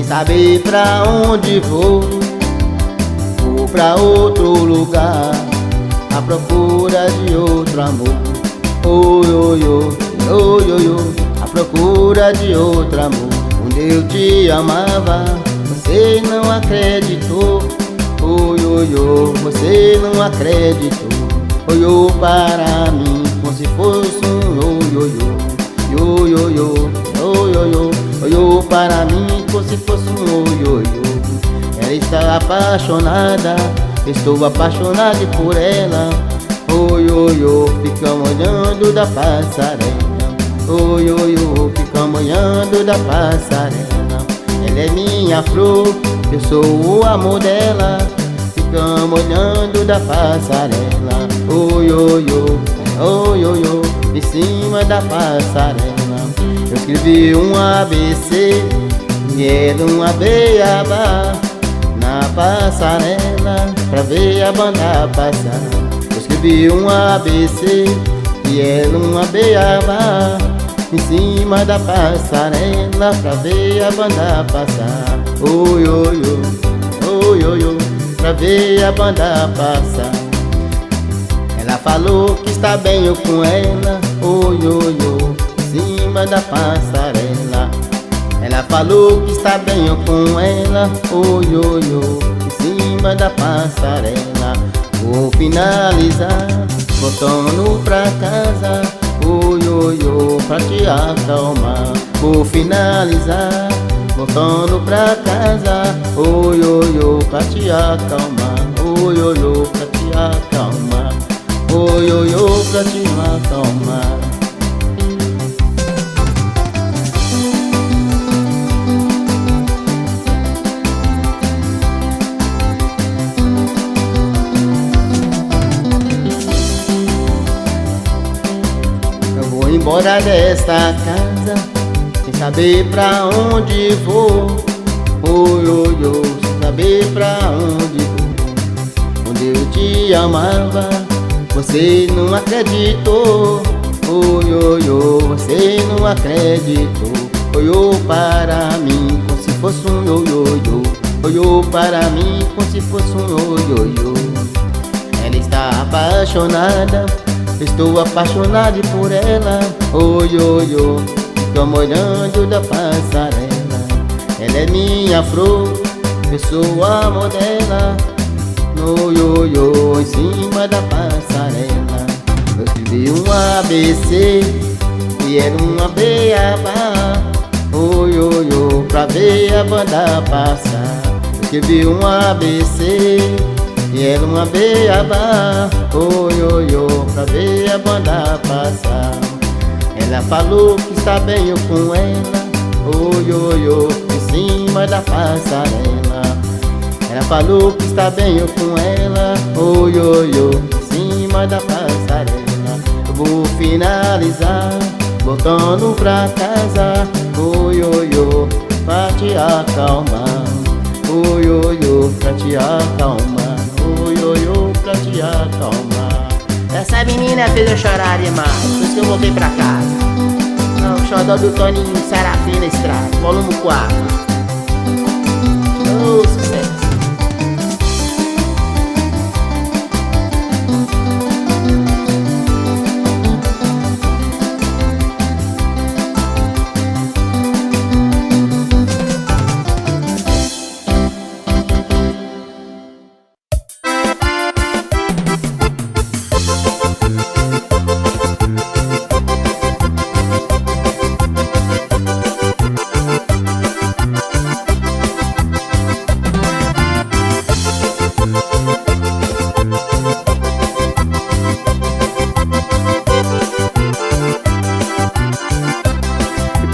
sem saber pra onde vou. Vou pra outro lugar, à procura de outro amor. Oi, oi, oi, oi, oi, oi, à procura de outro amor. Quando eu te amava, você não acreditou. Oi, oi, oi, você não acreditou. Olhou para mim como se fosse um oi-oi-oi. Oi-oi-oi, oi-oi-oi. Olhou para mim como se fosse um oi-oi-oi. Ela está apaixonada, estou apaixonado por ela. Oi-oi-oi, ficamos olhando da passarela. Oi-oi-oi, ficamos olhando da passarela. Ela é minha flor, eu sou o amor dela. Ficamos olhando da passarela. Oi, oi, oi, oi, oi, oi, em cima da passarela. Eu escrevi um ABC e era uma beabá na passarela pra ver a banda passar. Eu escrevi um ABC e era uma beabá em cima da passarela pra ver a banda passar. Oi, oi, oi, oi, oi, oi, pra ver a banda passar. Ela falou que está bem eu com ela. Oi, oi, oi, em cima da passarela. Ela falou que está bem eu com ela. Oi, oi, oi, em cima da passarela. Vou finalizar voltando pra casa. Oi, oi, oi, pra te acalmar. Vou finalizar voltando pra casa. Oi, oi, oi, pra te acalmar. Oi, oi, oi, pra te acalmar. Oi, oi, oi, pra te acalmar. Eu vou embora desta casa sem saber pra onde vou. Oi, oi, oi, sem saber pra onde vou. Quando eu te amava, você não acreditou. Oi, oi, oi, você não acreditou. Olhou para mim como se fosse um oi-oi-oi. Olhou para mim como se fosse um oi-oi-oi. Ela está apaixonada, estou apaixonado por ela. Oi, oi, oi, ficamos olhando da passarela. Ela é minha flor, eu sou o amor dela. Oi, oi, oi, em cima da passarela. Eu escrevi um ABC e era uma beabá. Oi, oi, oi, pra ver a banda passar. Eu escrevi um ABC e era uma beabá. Oi, oi, oi, pra ver a banda passar. Ela falou que está bem eu com ela. Oi, oi, oi, em cima da passarela. Ela falou que está bem eu com ela. Oi, oi, oi, em cima da passarela. Eu vou finalizar voltando pra casa. Oi, oi, oi, pra te acalmar. Oi, oi, oi, pra te acalmar. Oi, oi, oi, pra te acalmar. Essa menina fez eu chorar demais, por isso que eu voltei pra casa. Não, o xodó do Toninho Serafina Estrada, volume 4. Oh, sucesso.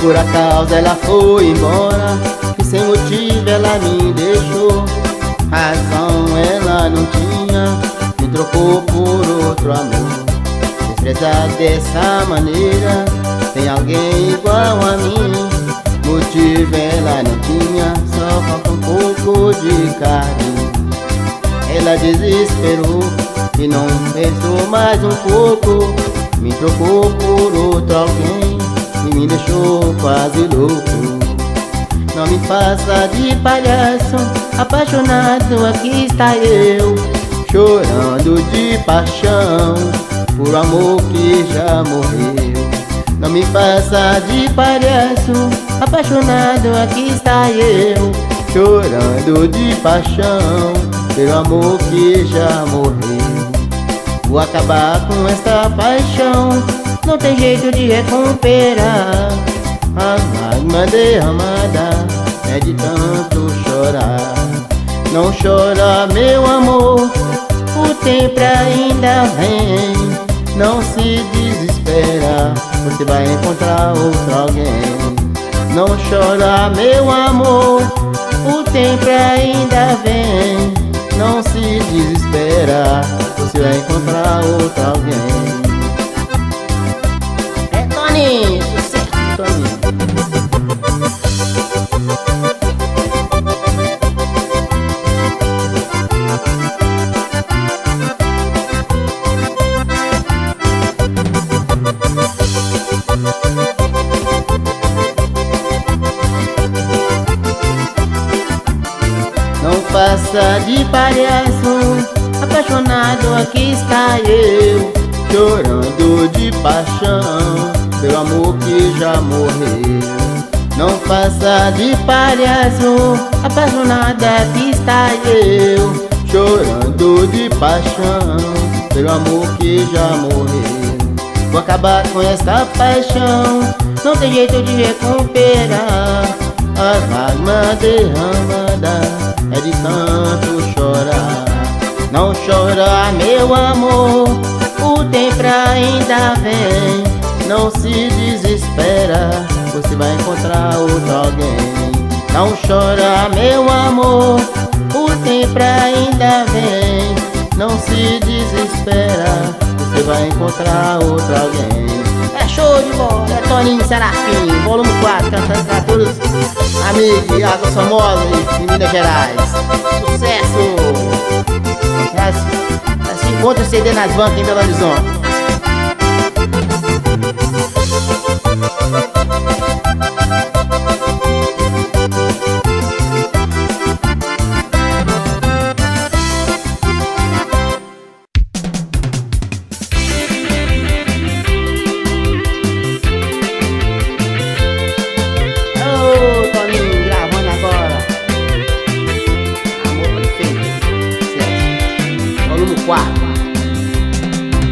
Por acaso ela foi embora e sem motivo ela me deixou. Razão ela não tinha, me trocou por outro amor. Desprezar dessa maneira, tem alguém igual a mim. Motivo ela não tinha, só falta um pouco de carinho. Ela desesperou e não pensou mais um pouco. Me trocou por outro alguém e me deixou quase louco. Não me faça de palhaço, apaixonado aqui está eu, chorando de paixão por amor que já morreu. Não me faça de palhaço, apaixonado aqui está eu, chorando de paixão pelo amor que já morreu. Vou acabar com esta paixão, não tem jeito de recuperar. A lágrima derramada é de tanto chorar. Não chora, meu amor, o tempo ainda vem. Não se desespera, você vai encontrar outro alguém. Não chora, meu amor, o tempo ainda vem. Não se desespera, você vai encontrar outro alguém. É Toninho, sucesso, Toninho. Não faça de palhaço, apaixonado aqui está eu, chorando de paixão pelo amor que já morreu. Não faça de palhaço, apaixonada aqui está eu, chorando de paixão pelo amor que já morreu. Vou acabar com essa paixão, não tem jeito de recuperar. A lágrima derramada é de tanto chorar. Não chora, meu amor, o tempo ainda vem. Não se desespera, você vai encontrar outro alguém. Não chora, meu amor, o tempo ainda vem. Não se desespera, você vai encontrar outro alguém. É show de bola, é Toninho Serafim, volume 4, cantando pra todos amigos de Águas Famosas de Minas Gerais. Sucesso! Já se encontra o CD nas bancas em Belo Horizonte.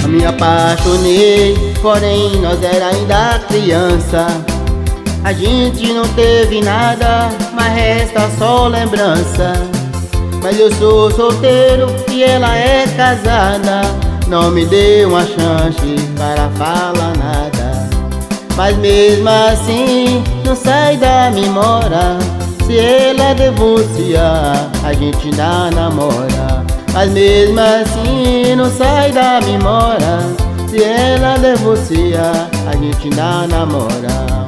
Eu me apaixonei, porém nós era ainda criança. A gente não teve nada, mas resta só lembrança. Mas eu sou solteiro e ela é casada. Não me deu uma chance para falar nada. Mas mesmo assim não sai da memória. Se ela divorciar, a gente ainda namora. Mas mesmo assim não sai da memória. Se ela divorciar, a gente ainda namora.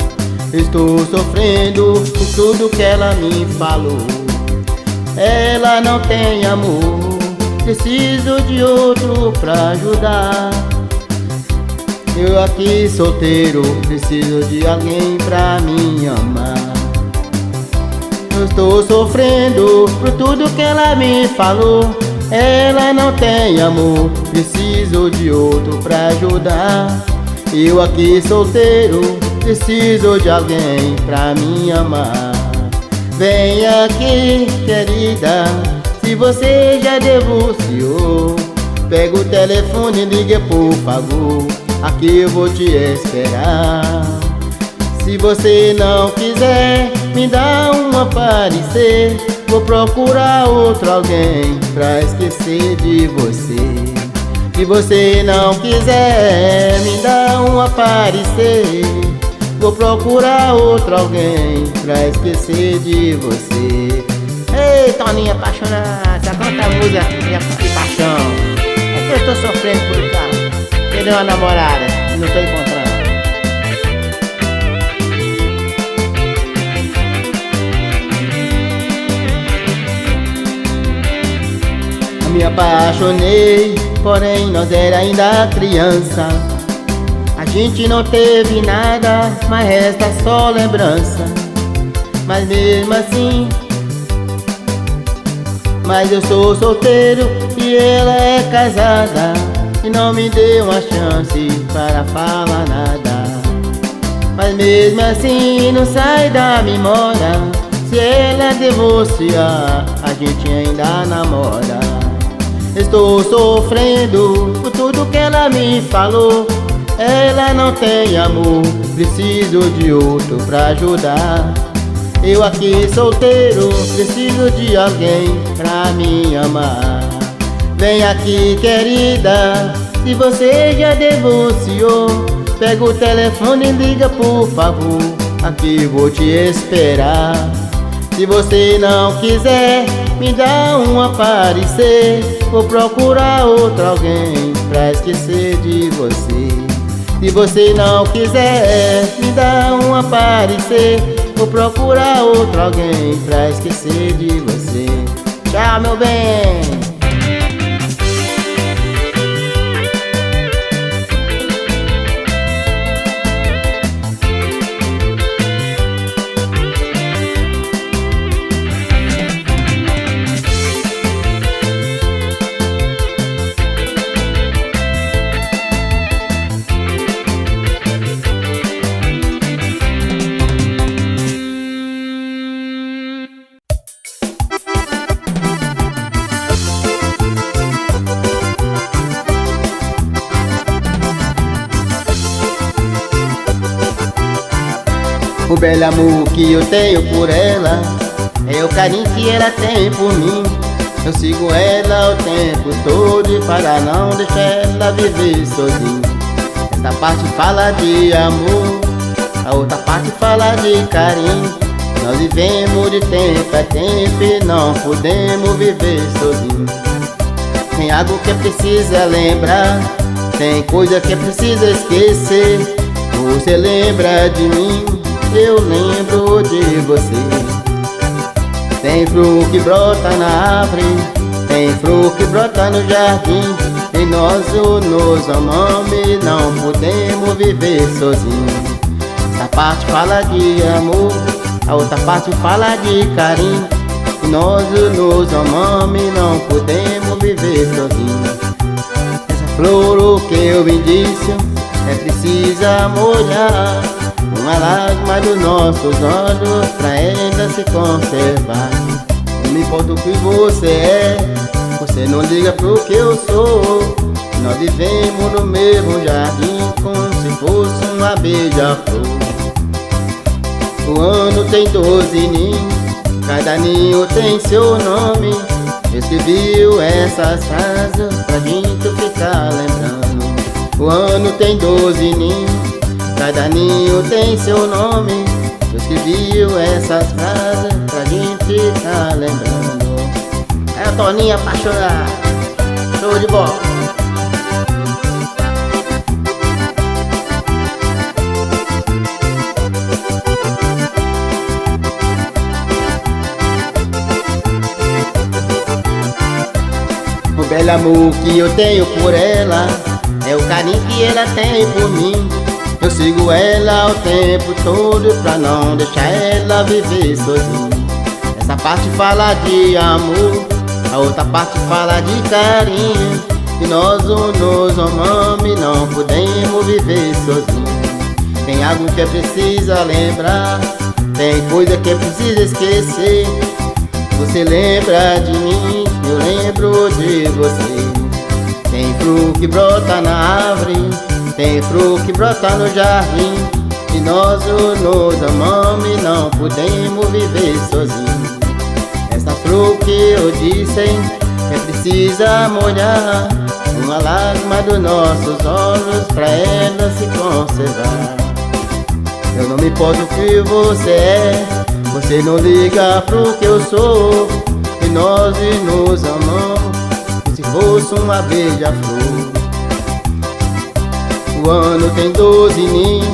Estou sofrendo por tudo que ela me falou. Ela não tem amor, preciso de outro pra ajudar. Eu aqui solteiro, preciso de alguém pra me amar. Eu estou sofrendo por tudo que ela me falou. Ela não tem amor, preciso de outro pra ajudar. Eu aqui solteiro, preciso de alguém pra me amar. Vem aqui, querida, se você já divorciou. Pega o telefone e liga por favor, aqui eu vou te esperar. Se você não quiser me dar um aparecer, vou procurar outro alguém pra esquecer de você. Se você não quiser me dar um aparecer, vou procurar outro alguém pra esquecer de você. Ei, Toninho apaixonada, canta a música de paixão. É que eu tô sofrendo por cá. Perdeu uma namorada e não tô encontrando. Me apaixonei, porém nós era ainda criança. A gente não teve nada, mas resta só lembrança. mas mesmo assim. Mas eu sou solteiro e ela é casada, e não me deu uma chance para falar nada. Mas mesmo assim não sai da memória, se ela divorciar, a gente ainda namora. Estou sofrendo por tudo que ela me falou. Ela não tem amor, preciso de outro pra ajudar. Eu aqui solteiro, preciso de alguém pra me amar. Vem aqui, querida, se você já divorciou, pega o telefone e liga, por favor, aqui vou te esperar. Se você não quiser me dar um aparecer, vou procurar outro alguém pra esquecer de você. Se você não quiser me dar um aparecer, vou procurar outro alguém pra esquecer de você. Tchau, meu bem! O belo amor que eu tenho por ela é o carinho que ela tem por mim. Eu sigo ela o tempo todo e para não deixar ela viver sozinha. Essa parte fala de amor, a outra parte fala de carinho. Nós vivemos de tempo a tempo e não podemos viver sozinhos. Tem algo que precisa lembrar, tem coisa que precisa esquecer. Você lembra de mim, eu lembro de você. Tem flor que brota na árvore, tem flor que brota no jardim, e nós nos amamos e não podemos viver sozinhos. Essa parte fala de amor, a outra parte fala de carinho, e nós nos amamos e não podemos viver sozinhos. Essa flor que eu me disse é precisa molhar uma lágrima dos nossos olhos pra ainda se conservar. Não me importa o que você é, você não liga pro que eu sou. Nós vivemos no mesmo jardim como se fosse uma beija-flor. O ano tem 12 ninhos, cada ninho tem seu nome. Escrevi essas frases pra gente ficar lembrando. O ano tem 12 ninhos, cada ninho tem seu nome. Eu escrevi essas frases pra gente ficar lembrando. É a Toninha apaixonada, show de bola. O belo amor que eu tenho por ela é o carinho que ela tem por mim. Eu sigo ela o tempo todo pra não deixar ela viver sozinha. Essa parte fala de amor, a outra parte fala de carinho, e nós nos amamos e não podemos viver sozinhos. Tem algo que é precisa lembrar, tem coisa que é precisa esquecer. Você lembra de mim, eu lembro de você. Tem flor que brota na árvore, tem flor que brota no jardim, e nós nos amamos e não podemos viver sozinhos. Essa flor que eu disse é precisa molhar uma lágrima dos nossos olhos pra ela se conservar. Eu não me importo o que você é, você não liga pro que eu sou, e nós nos amamos como se fosse uma beija-flor. O ano tem 12 ninhos,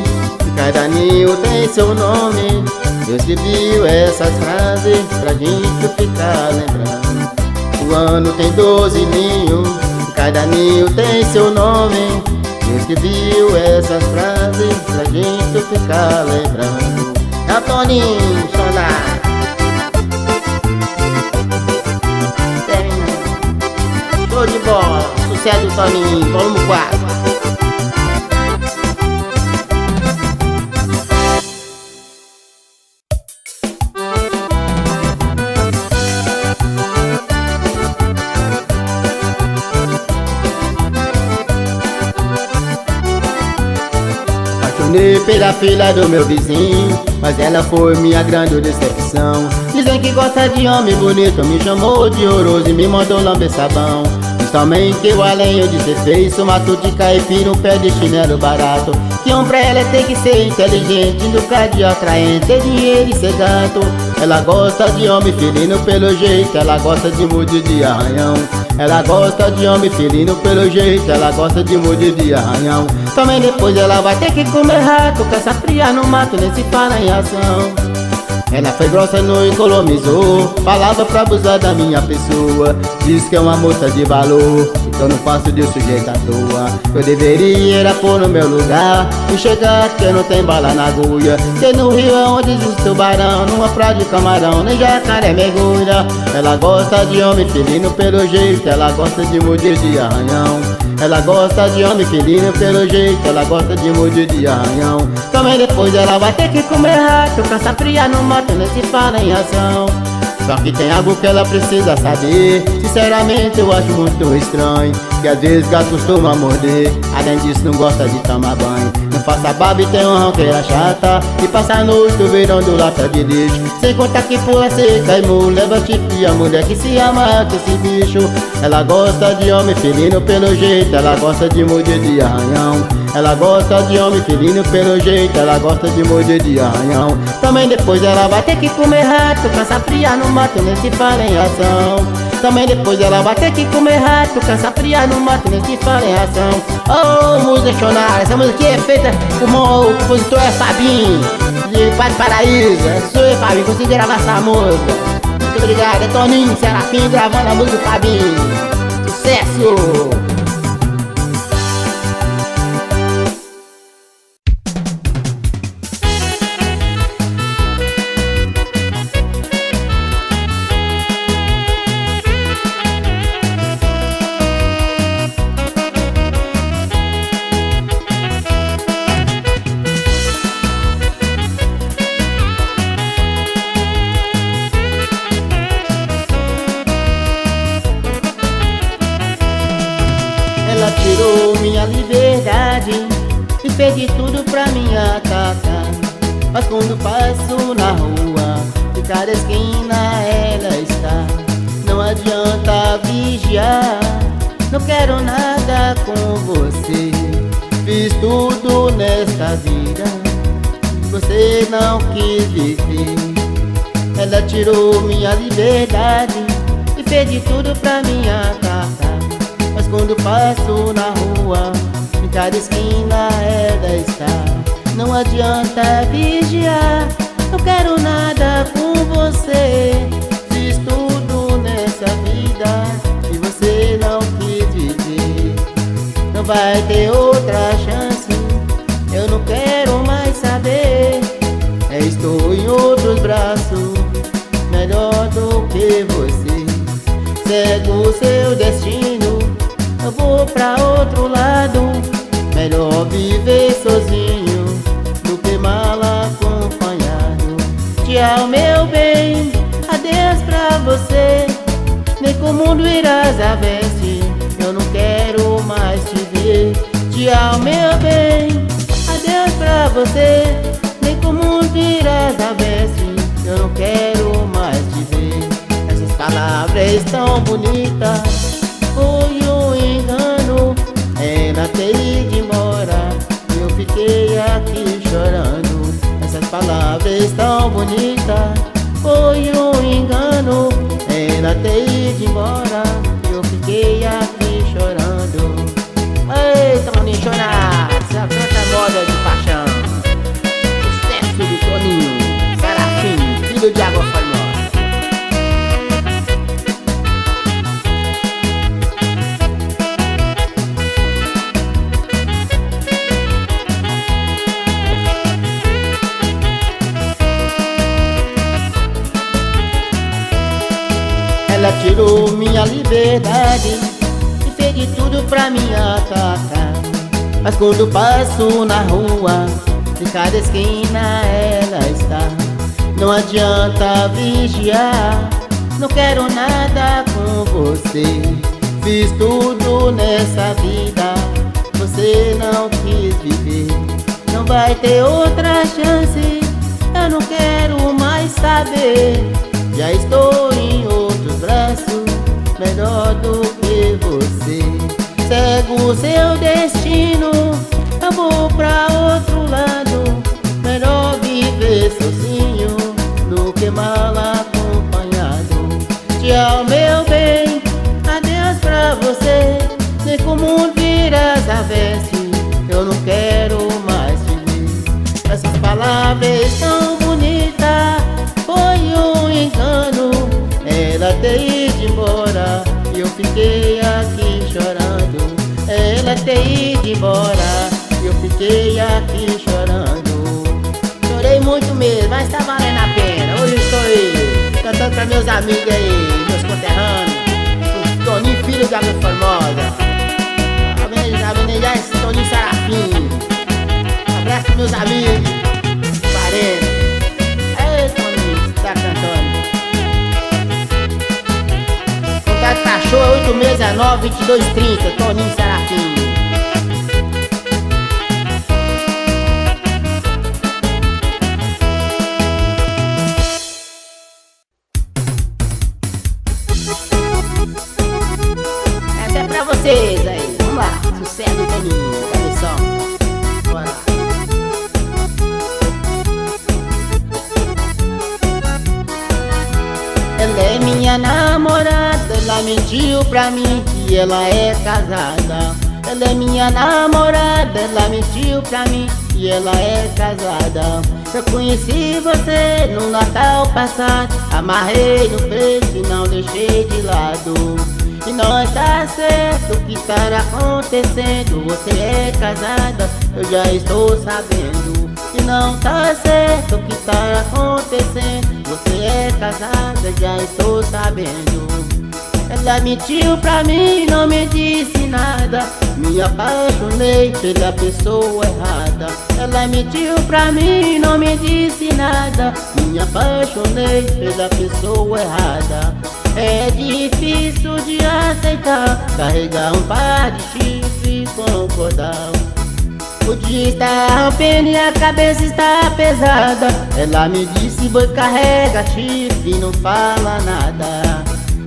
e cada ninho tem seu nome. Eu escrevi essas frases pra gente ficar lembrando. O ano tem 12 ninhos, e cada ninho tem seu nome. Eu escrevi essas frases pra gente ficar lembrando. É É o Toninho Sonar. Show de bola, sucesso do Toninho, volume 4. Apaixonei pela filha do meu vizinho, mas ela foi minha grande decepção. Dizem que gosta de homem bonito, me chamou de horroroso e me mandou lamber sabão. Diz também que eu além de ser feio, sou mato de caipira, um pé de chinelo barato. Que um pra ela tem que ser inteligente, nunca de atraente, ter dinheiro e ser gato. Ela gosta de homem felino pelo jeito, ela gosta de mude de arranhão. Ela gosta de homem felino pelo jeito, ela gosta de mude de arranhão. Também depois ela vai ter que comer rato, que essa fria no mato nem se fala em ação. Ela foi grossa, não economizou, falava pra abusar da minha pessoa. Diz que é uma moça de valor, então não faço de sujeito à toa. Eu deveria era pôr no meu lugar e chegar que não tem bala na agulha. Que no rio é onde existe tubarão, numa praia de camarão, nem jacaré mergulha. Ela gosta de homem felino pelo jeito, ela gosta de mude de arranhão. Ela gosta de homem felino pelo jeito, ela gosta de mude de arranhão. Também depois ela vai ter que comer rato, caça fria no mato, nem se fala em ação. Só que tem algo que ela precisa saber, sinceramente eu acho muito estranho, que às vezes gato costuma morder, além disso não gosta de tomar banho. Não faça barba e tem uma ronqueira chata, e passa a noite virando lata de lixo. Sem contar que pula seca e mu, leva chifre a mulher que se ama que esse bicho. Ela gosta de homem felino pelo jeito, ela gosta de mude de arranhão. Ela gosta de homem felino pelo jeito, ela gosta de mude de arranhão. Também depois ela vai ter que comer rato, cansa fria no mato, nem se fala em ação. Também depois ela vai ter que comer rato, cansa fria no mato, nem se fala em ação. Oh, música Sonar, essa música aqui é feita com o compositor é Fabinho, de Paz Paraíso. Sou eu, Fabinho, consegui gravar essa música. Muito obrigado, é Toninho Serafim gravando a música do Fabinho. Sucesso! Ela tirou minha liberdade e fez de tudo pra me atacar. Mas quando passo na rua, de cada esquina ela está. Não adianta vigiar, não quero nada com você. Fiz tudo nesta vida, você não quis viver. Ela tirou minha liberdade e fez de tudo pra me atacar. Mas quando passo na rua, em cada esquina ela está. Não adianta vigiar, não quero nada com você. Fiz tudo nessa vida e você não quis viver. Não vai ter outra chance, eu não quero mais saber. Estou em outros braços, melhor do que você. Segue o seu destino, eu vou pra outro lado. Melhor viver sozinho do que mal acompanhado. Tchau, meu bem, adeus pra você. Nem com o mundo irás a veste, eu não quero mais te ver. Tchau, meu bem, adeus pra você. Nem com o mundo irás a veste, eu não quero mais te ver. Essas palavras tão bonitas, foi um engano. Ela teve de embora e eu fiquei aqui chorando. Essas palavras tão bonitas, foi um engano. Ela teve de embora e eu fiquei aqui chorando. Eita, Toninho Sonar, essa canta moda de paixão. Sucesso do Toninho Serafim, filho de Água Formosa. Ela tirou minha liberdade e fez de tudo pra me atacar. Mas quando passo na rua, em cada esquina ela está. Não adianta vigiar, não quero nada com você. Fiz tudo nessa vida, você não quis viver. Não vai ter outra chance, eu não quero mais saber. Já estou em outros braços, melhor do que você. Cego o seu destino, eu vou pra outro lado. Melhor viver sozinho do que mal acompanhado. Tchau, meu bem, adeus pra você. Nem como viras a veste, eu não quero mais te ver. Essas palavras tão bonitas, foi um engano. Ela ter ido embora e eu fiquei aqui chorando. Ela ter ido embora e eu fiquei aqui chorando. Chorei muito mesmo, mas tá valendo a pena. Hoje estou aí, cantando pra meus amigos aí, meus conterrâneos. O Toninho, filho da minha Formosa. Avenida Toninho Sarafim. Um abraço pros meus amigos, parentes. Ei, Toninho, você tá cantando. Contato cachorro 8619 2230, Toninho Sarafim. Essa é pra vocês aí, vamos lá. Sucesso do Toninho, cabeção. Bora lá. Ela é minha namorada, ela mentiu pra mim que ela é casada. Ela é minha namorada, ela mentiu pra mim que ela é casada. Eu conheci você no Natal passado, amarrei no peito e não deixei de lado. E não está certo o que está acontecendo. Você é casada, eu já estou sabendo. E não tá certo o que está acontecendo. Você é casada, já estou sabendo. Ela mentiu pra mim, não me disse nada. Me apaixonei pela pessoa errada. Ela mentiu pra mim, não me disse nada. Me apaixonei pela pessoa errada. É difícil de aceitar, carregar um par de chifre com um cordão. O dia está rompendo e a cabeça está pesada. Ela me disse, boi carrega chifre e não fala nada.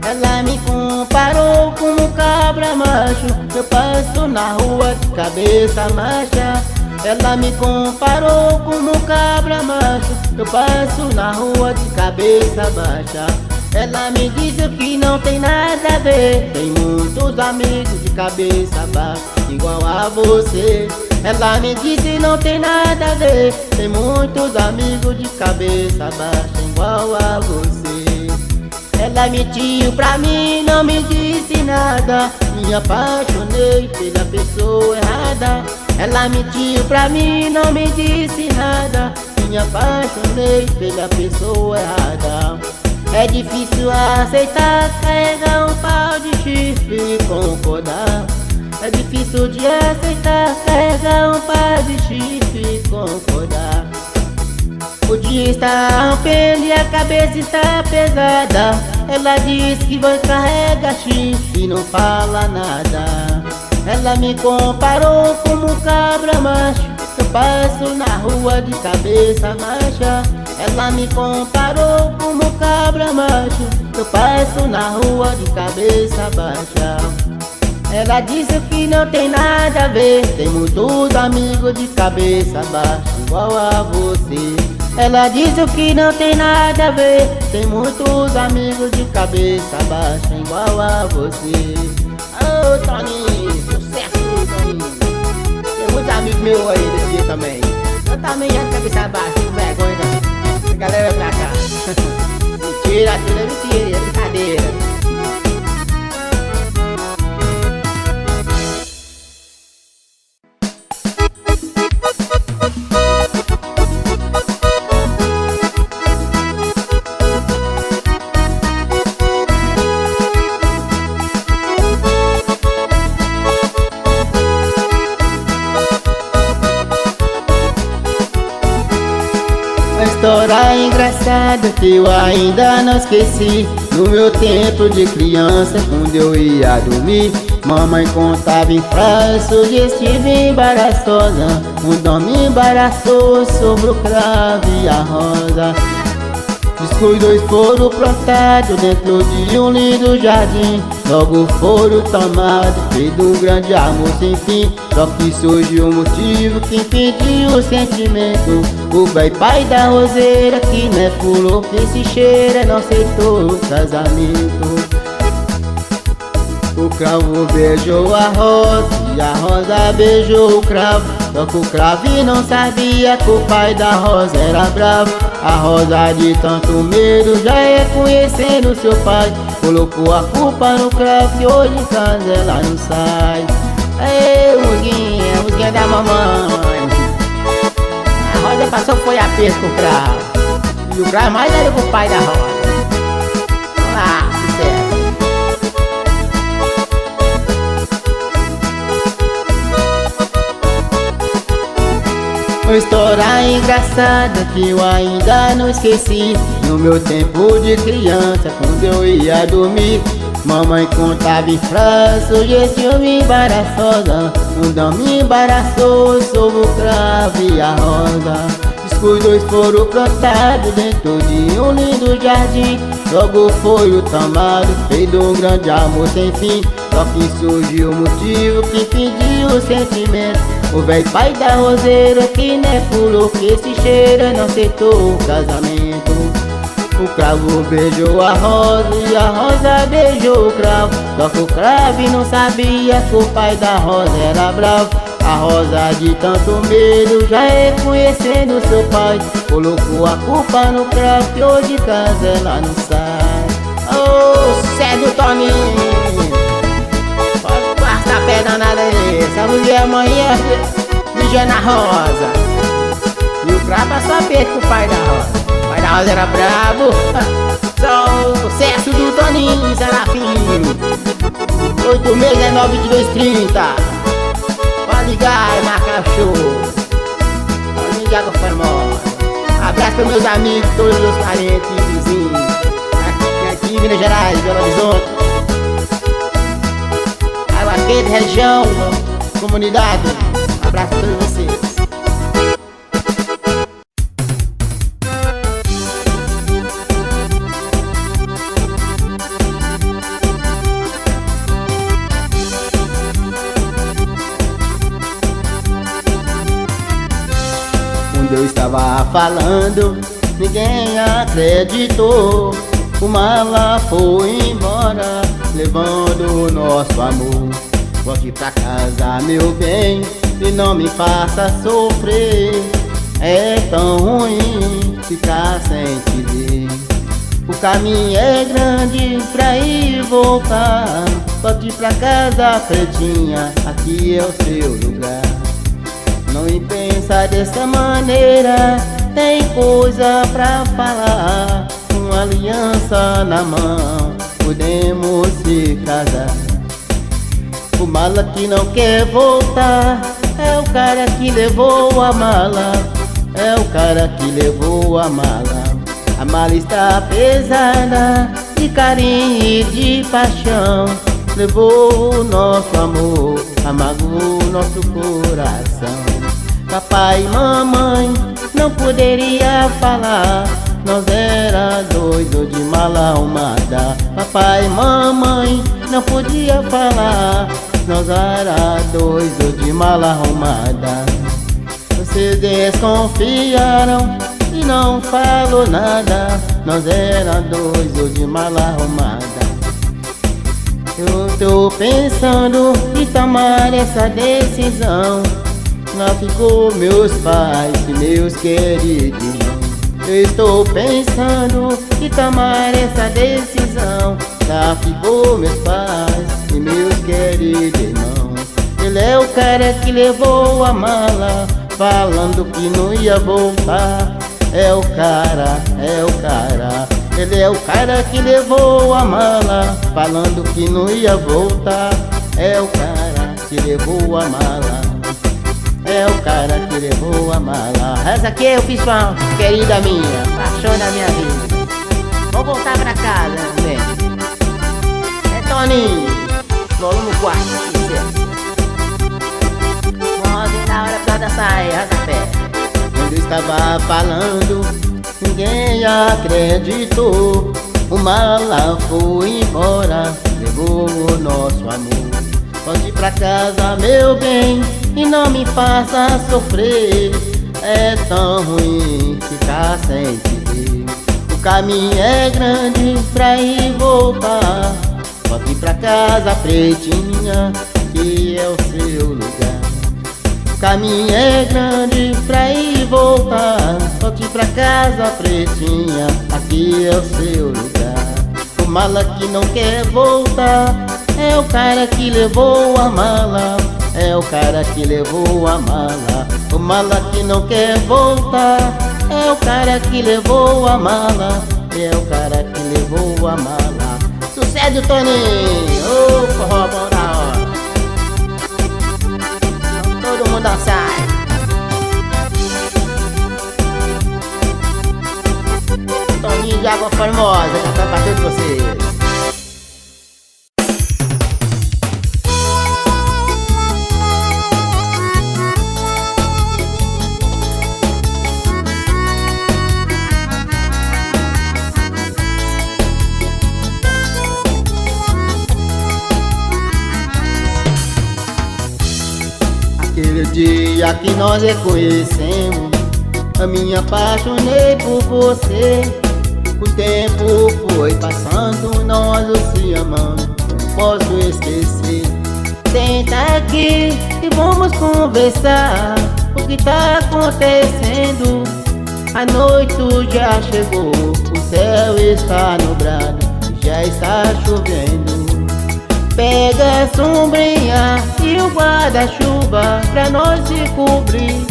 Ela me comparou como cabra macho. Eu passo na rua de cabeça baixa. Ela me comparou como cabra macho. Eu passo na rua de cabeça baixa. Ela me disse que não tem nada a ver. Tem muitos amigos de cabeça baixa igual a você. Ela me disse não tem nada a ver. Tem muitos amigos de cabeça baixa igual a você. Ela mentiu pra mim, não me disse nada. Me apaixonei pela pessoa errada. Ela mentiu pra mim, não me disse nada. Me apaixonei pela pessoa errada. É difícil aceitar, carregar um pau de chifre e concordar. É difícil de aceitar, carregar um pau de chifre e concordar. O dia está rompendo e a cabeça está pesada. Ela diz que vai carregar chifre e não fala nada. Ela me comparou como cabra macho. Eu passo na rua de cabeça baixa. Ela me comparou como cabra macho. Eu passo na rua de cabeça baixa. Ela disse que não tem nada a ver. Tem muitos amigos de cabeça baixa igual a você. Ela disse que não tem nada a ver. Tem muitos amigos de cabeça baixa igual a você. Ô Toninho, sucesso Toninho. Tem muitos amigos meus aí desse dia também. Eu também já de cabeça baixa, com vergonha não. A galera pra cá. Mentira, tudo é mentira, é brincadeira. história engraçada que eu ainda não esqueci. No meu tempo de criança, quando eu ia dormir, mamãe contava em frases sugestiva e embaraçosa. Um dom me embaraçou sobre o cravo e a rosa. Diz que os dois foram plantados dentro de um lindo jardim. Logo foram tomados, feito um grande amor sem fim. Só que surgiu um motivo que impediu o sentimento. O velho pai da roseira, que não é fulô que se cheira, não aceitou o casamento. O cravo beijou a rosa e a rosa beijou o cravo. Só que o cravo não sabia que o pai da rosa era bravo. A rosa de tanto medo, já reconhecendo seu pai, colocou a culpa no cravo e hoje em casa ela não sai. Ei, musguinha da mamãe. A rosa passou, foi aperto com o cravo, e o cravo mais era com o pai da rosa. Vamos lá, sucesso. Uma história engraçada que eu ainda não esqueci. No meu tempo de criança, quando eu ia dormir, mamãe contava em frases sugestiva e embaraçosa. Um dom me embaraçou sobre o cravo e a rosa. Diz que os dois foram plantados dentro de um lindo jardim. Logo foi o tomado, feito um grande amor sem fim. Só que surgiu o motivo que impediu o sentimento. O velho pai da roseira, que não é fulô que se cheira, não aceitou o casamento. O cravo beijou a rosa e a rosa beijou o cravo. Só que o cravo não sabia que o pai da rosa era bravo. A rosa de tanto medo, já reconhecendo seu pai, colocou a culpa no cravo que hoje de casa ela não sai. Ô, Céu Toninho, pode passar pé danada aí. Essa mulher amanhã mijando na rosa e o cravo passou aperto com o pai da rosa. O pai da rosa era bravo. Só o sucesso do Toninho Serafim. 8 meses é 92230. Pode ligar e marcar o show. Pode ligar com a famosa. Abraço para meus amigos, todos os meus parentes e vizinhos aqui em Minas Gerais, Belo Horizonte, Araqueira, região, comunidade. Abraço para todos vocês. Eu estava falando, ninguém acreditou. O mala foi embora, levando o nosso amor. Volte pra casa, meu bem, e não me faça sofrer. É tão ruim ficar sem te ver. O caminho é grande pra ir e voltar. Volte pra casa, pretinha, aqui é o seu lugar. Não pensa dessa maneira, tem coisa pra falar. Com aliança na mão, podemos se casar. O mala que não quer voltar é o cara que levou a mala. É o cara que levou a mala. A mala está pesada de carinho e de paixão. Levou o nosso amor, amargou nosso coração. Papai e mamãe não poderia falar, nós era doido de mala arrumada. Papai e mamãe não podia falar, nós era doido de mala arrumada. Vocês desconfiaram e não falou nada, nós era doido de mala arrumada. Eu tô pensando em tomar essa decisão. Lá ficou meus pais e meus queridos irmãos. Eu estou pensando em tomar essa decisão. Lá ficou meus pais e meus queridos irmãos. Ele é o cara que levou a mala, falando que não ia voltar. É o cara, é o cara. Ele é o cara que levou a mala, falando que não ia voltar. É o cara que levou a mala. é o cara que levou a mala. Essa aqui eu fiz pra uma querida minha, paixão da minha vida. Vou voltar pra casa, né? É Toninho, volume 4, vamos ver na hora pra dançar aí, rasapé. Quando eu estava falando, ninguém acreditou. O mala foi embora, levou o nosso amor. Volte pra casa, meu bem, e não me faça sofrer. É tão ruim ficar sem te ver. O caminho é grande pra ir e voltar. Volte pra casa, pretinha, que é o seu lugar. O caminho é grande pra ir e voltar. Volte pra casa, pretinha, aqui é o seu lugar. O mala que não quer voltar é o cara que levou a mala. É o cara que levou a mala. O mala que não quer voltar é o cara que levou a mala. É o cara que levou a mala. Sucede o Toninho, ô forró bom da hora. Todo mundo dançar. Toninho de Água Formosa, cantando pra todos vocês. Aquele dia que nós reconhecemos, eu me apaixonei por você. O tempo foi passando, nós se amando, não posso esquecer. Senta aqui e vamos conversar. O que tá acontecendo? A noite já chegou, o céu está nublado, já está chovendo. Pega a sombrinha e o guarda-chuva pra nós se cobrir.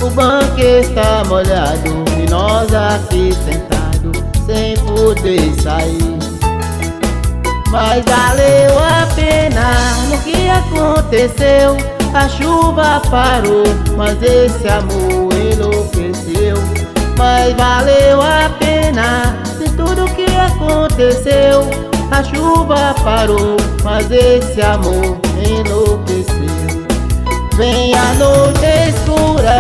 O banco está molhado e nós aqui sentados sem poder sair. Mas valeu a pena no que aconteceu. A chuva parou, mas esse amor enlouqueceu. Mas valeu a pena de tudo que aconteceu. A chuva parou, mas esse amor enlouqueceu. Vem a noite escura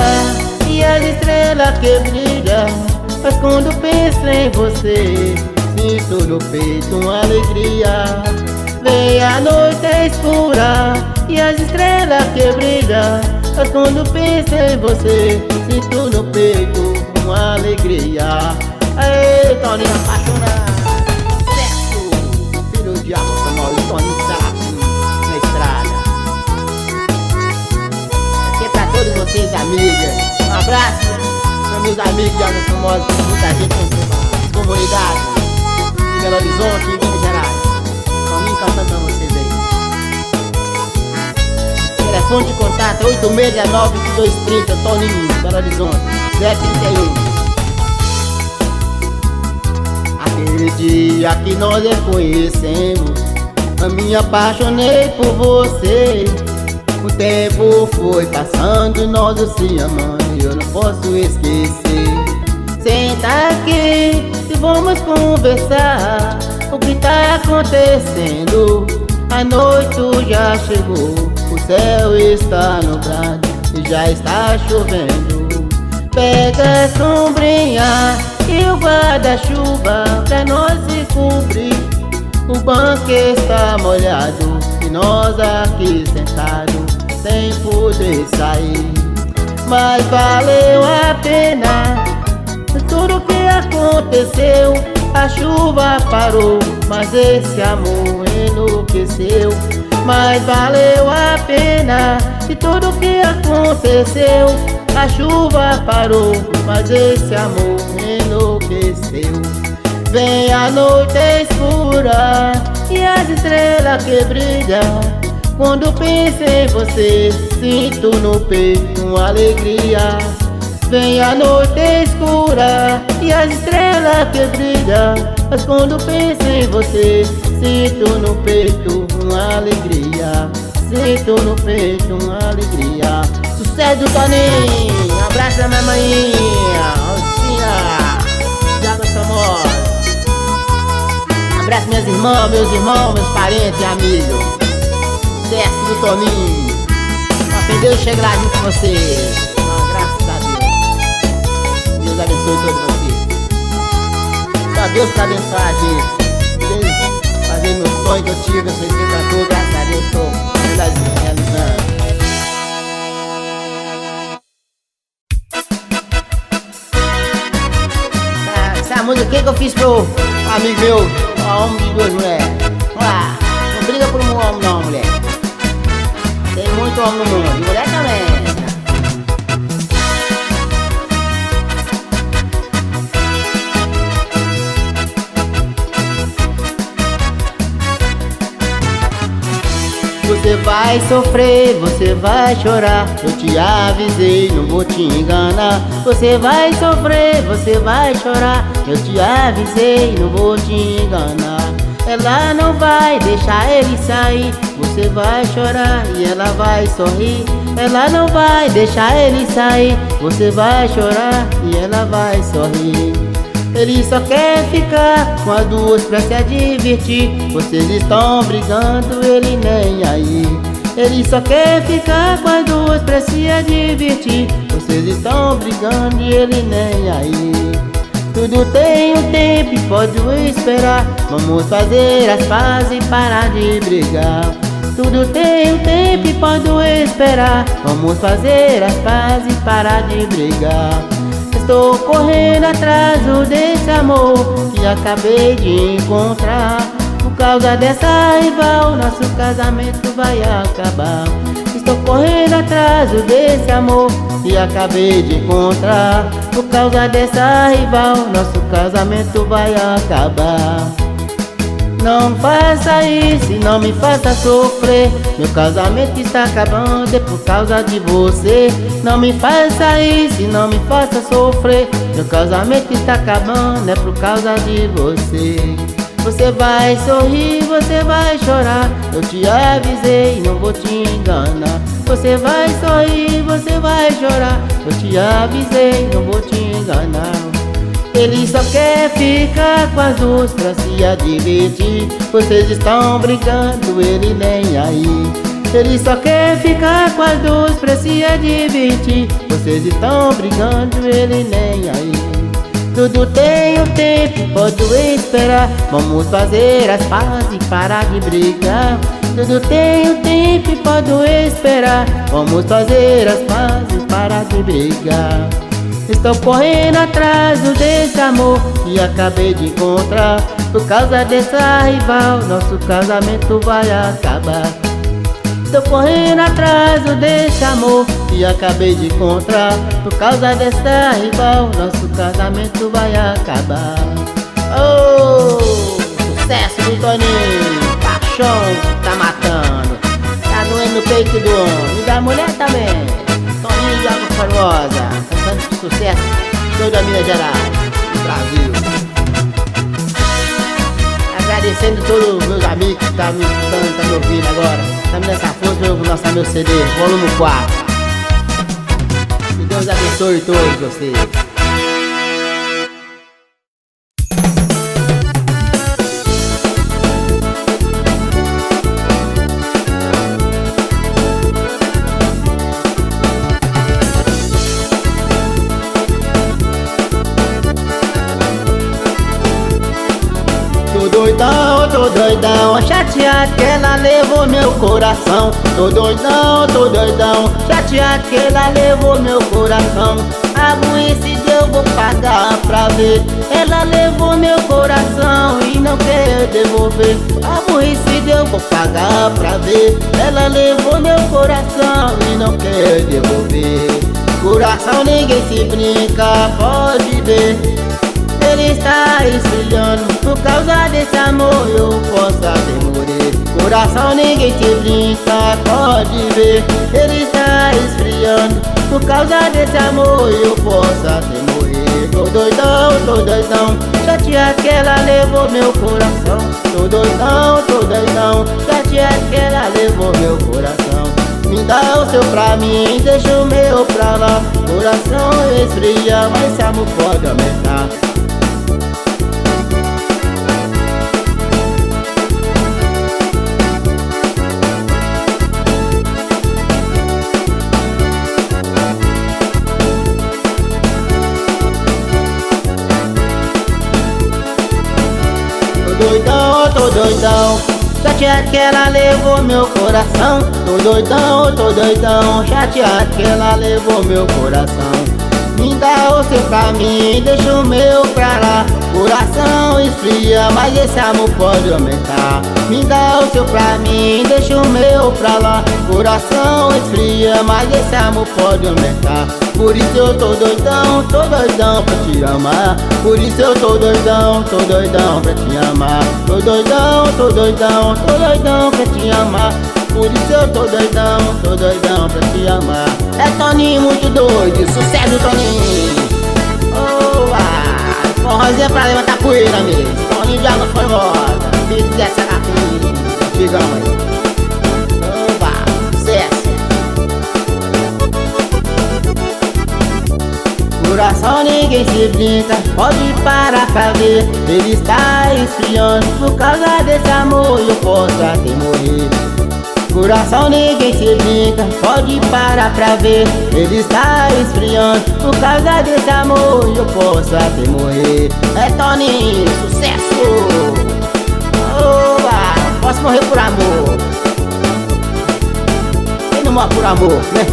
e as estrelas que brilham, mas quando penso em você, sinto no peito uma alegria. Vem a noite escura e as estrelas que brilham, mas quando penso em você, sinto no peito uma alegria. Aê, Toninho apaixonado, de Água Formosa, Toninho na estrada. Aqui é pra todos vocês, amigas. Um abraço para meus amigos de Água Formosa, que tem muita gente na comunidade de Belo Horizonte e Minas Gerais. Toninho cantando pra vocês aí. Telefone de contato 8619-2230, Toninho, Belo Horizonte, 031. Aquele dia que nós reconhecemos, eu me apaixonei por você. O tempo foi passando, nós se amando, e eu não posso esquecer. Senta aqui e vamos conversar. O que tá acontecendo? A noite já chegou, o céu está nublado e já está chovendo. Pega a sombrinha e o guarda-chuva pra nós se cobrir. O banco está molhado e nós aqui sentados sem poder sair. Mas valeu a pena tudo que aconteceu. A chuva parou, mas esse amor enlouqueceu. Mas valeu a pena de tudo que aconteceu. A chuva parou, mas esse amor enlouqueceu. Vem a noite escura e as estrelas que brilham. Quando penso em você, sinto no peito uma alegria. Vem a noite escura e as estrelas que brilham, mas quando penso em você, sinto no peito uma alegria. sinto no peito uma alegria. Sucesso do Toninho, abraço da minha maninha, Alcina, de Água Famosa. Abraço minhas irmãs, meus irmãos, meus parentes e amigos. Sucesso do Toninho. Pra Deus chegar junto com vocês. Graças a Deus. Deus abençoe todos vocês. Só Deus pra abençoar a gente. Fazer meu sonho que eu tive, eu sei que pra tudo. Graças a Deus estou realizando. Essa música que eu fiz pro amigo meu, um homem de duas mulheres. Vamos lá, não briga por um homem não, mulher. Tem muito homem no mundo, mulher também. Você vai sofrer, você vai chorar. Eu te avisei, não vou te enganar. Você vai sofrer, você vai chorar. Eu te avisei, não vou te enganar. Ela não vai deixar ele sair. Você vai chorar e ela vai sorrir. Ela não vai deixar ele sair. Você vai chorar e ela vai sorrir. Ele só quer ficar com as duas pra se divertir. Vocês estão brigando, ele nem aí. Ele só quer ficar com as duas pra se divertir. Vocês estão brigando e ele nem aí. Tudo tem um tempo e pode esperar. Vamos fazer as pazes e parar de brigar. Tudo tem um tempo e pode esperar. Vamos fazer as pazes e parar de brigar. Estou correndo atrás desse amor que acabei de encontrar. Por causa dessa rival, nosso casamento vai acabar. Estou correndo atrás desse amor que acabei de encontrar. Por causa dessa rival, nosso casamento vai acabar. Não faça isso e não me faça sofrer. Meu casamento está acabando, é por causa de você. Não me faça isso e não me faça sofrer. Meu casamento está acabando, é por causa de você. Você vai sorrir, você vai chorar. Eu te avisei, não vou te enganar. Você vai sorrir, você vai chorar. Eu te avisei, não vou te enganar. Ele só quer ficar com as duas pra se divertir. Vocês estão brincando, ele nem aí. Ele só quer ficar com as duas pra se divertir. Vocês estão brigando, ele nem aí. Tudo tem um tempo, pode esperar. Vamos fazer as pazes e parar de brigar. Tudo tem um tempo, pode esperar. Vamos fazer as pazes e parar de brigar. Estou correndo atrás desse amor que acabei de encontrar. Por causa dessa rival, nosso casamento vai acabar. Estou correndo atrás desse amor que acabei de encontrar. Por causa dessa rival, nosso casamento vai acabar. Oh, sucesso do Toninho, paixão tá matando. Tá doendo no peito do homem e da mulher também. Toninho de Água Famosa, cantando de sucesso, toda a Minas Gerais, do Brasil. Agradecendo todos os meus amigos que estão me escutando, estão me ouvindo agora. Estão me dando essa força para eu lançar meu CD, volume 4. Que Deus abençoe todos vocês. Tô doidão, chateado que ela levou meu coração. Tô doidão, chateado que ela levou meu coração. Aborrecido eu vou pagar pra ver. Ela levou meu coração e não quer devolver. Aborrecido eu vou pagar pra ver. Ela levou meu coração e não quer devolver. Coração ninguém se brinca, pode ver. Ele está esfriando, por causa desse amor eu posso até morrer. Coração ninguém te brinca, pode ver. Ele está esfriando, por causa desse amor eu posso até morrer. Tô doidão, chateado que ela levou meu coração. Tô doidão, chateado que ela levou meu coração. pra mim, deixa o meu pra lá. Coração esfria, mas amor pode aumentar. Tô doidão, chateado que ela levou meu coração. Tô doidão, chateado que ela levou meu coração. Me dá o seu pra mim, deixa o meu pra lá. Coração esfria, mas esse amor pode aumentar. Me dá o seu pra mim, deixa o meu pra lá. Coração esfria, mas esse amor pode aumentar. Por isso eu tô doidão pra te amar. Por isso eu tô doidão pra te amar. Tô doidão pra te amar. Por isso eu tô doidão pra te amar. É Toninho muito doido, sucesso do Toninho. Oh, forrozinha pra levantar poeira mesmo. Toninho de água foi embora. Filho de Serafim, digam aí. Oba, sucesso. Coração ninguém se brinca, pode parar pra ver. Ele está esfriando, por causa desse amor eu posso até morrer. Coração ninguém se brinca, pode parar pra ver. Ele está esfriando, por causa desse amor eu posso até morrer. É Toninho, sucesso! Oba, posso morrer por amor. Quem não morre por amor, né?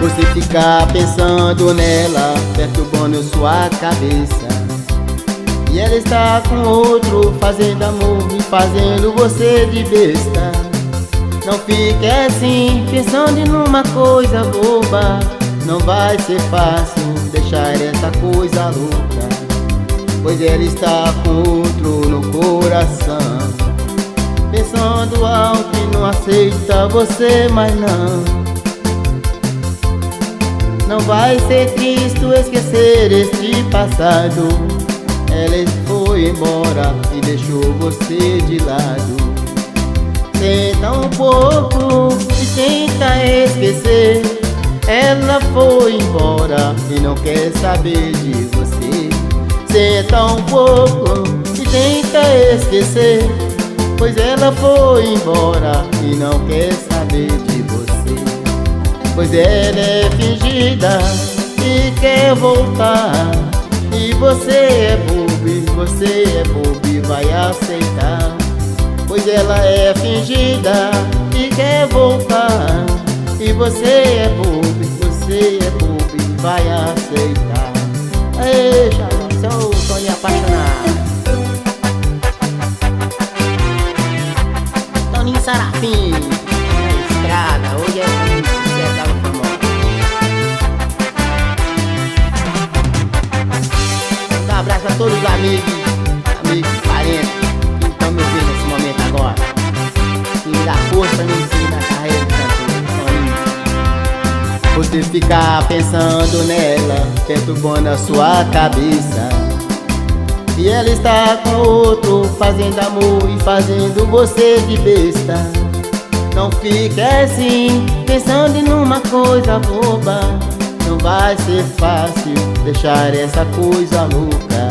Você fica pensando nela, perturbando sua cabeça. E ela está com outro, fazendo amor e fazendo você de besta. Não fique assim, pensando numa coisa boba. Não vai ser fácil deixar essa coisa louca, pois ela está com outro no coração. Pensando algo que não aceita você, mas não. Não vai ser triste esquecer este passado. Ela foi embora e deixou você de lado. Senta um pouco e tenta esquecer. Ela foi embora e não quer saber de você. Senta um pouco e tenta esquecer, pois ela foi embora e não quer saber de você. Pois ela é fingida e quer voltar. E você é bobo e vai aceitar. Pois ela é fingida e quer voltar. E você é bobo e vai aceitar. Ei, Xalão, seu Toninho apaixonado. Toninho Serafim, na estrada, hoje é um abraço a todos os amigos, parentes que estão me ouvindo nesse momento agora. Que me dá força pra mim seguir na carreira de cantor. Você fica pensando nela, perturbando a sua cabeça. E ela está com outro, fazendo amor e fazendo você de besta. Não fique assim, pensando numa coisa boba. Não vai ser fácil deixar essa coisa louca,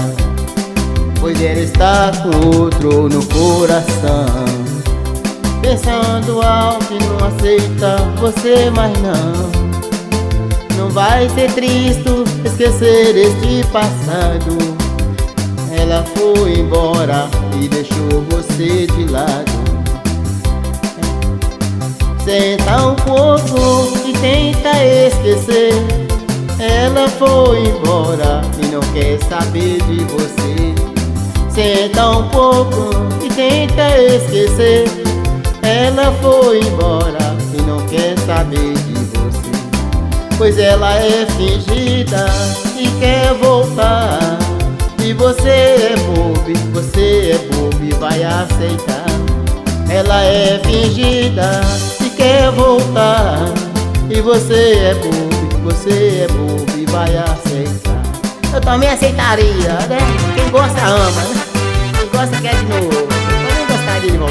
pois ela está com outro no coração. Pensando algo que não aceita você, mas não. Não vai ser triste esquecer este passado. Ela foi embora e deixou você de lado. Senta um pouco e tenta esquecer. Ela foi embora e não quer saber de você. Senta um pouco e tenta esquecer. Ela foi embora e não quer saber de você. Pois ela é fingida e quer voltar. E você é bobo e vai aceitar. Ela é fingida e quer voltar. E você é bobo e vai aceitar. Eu também aceitaria, né? Quem gosta ama, né? Quem gosta quer de novo. Eu também gostaria de voltar.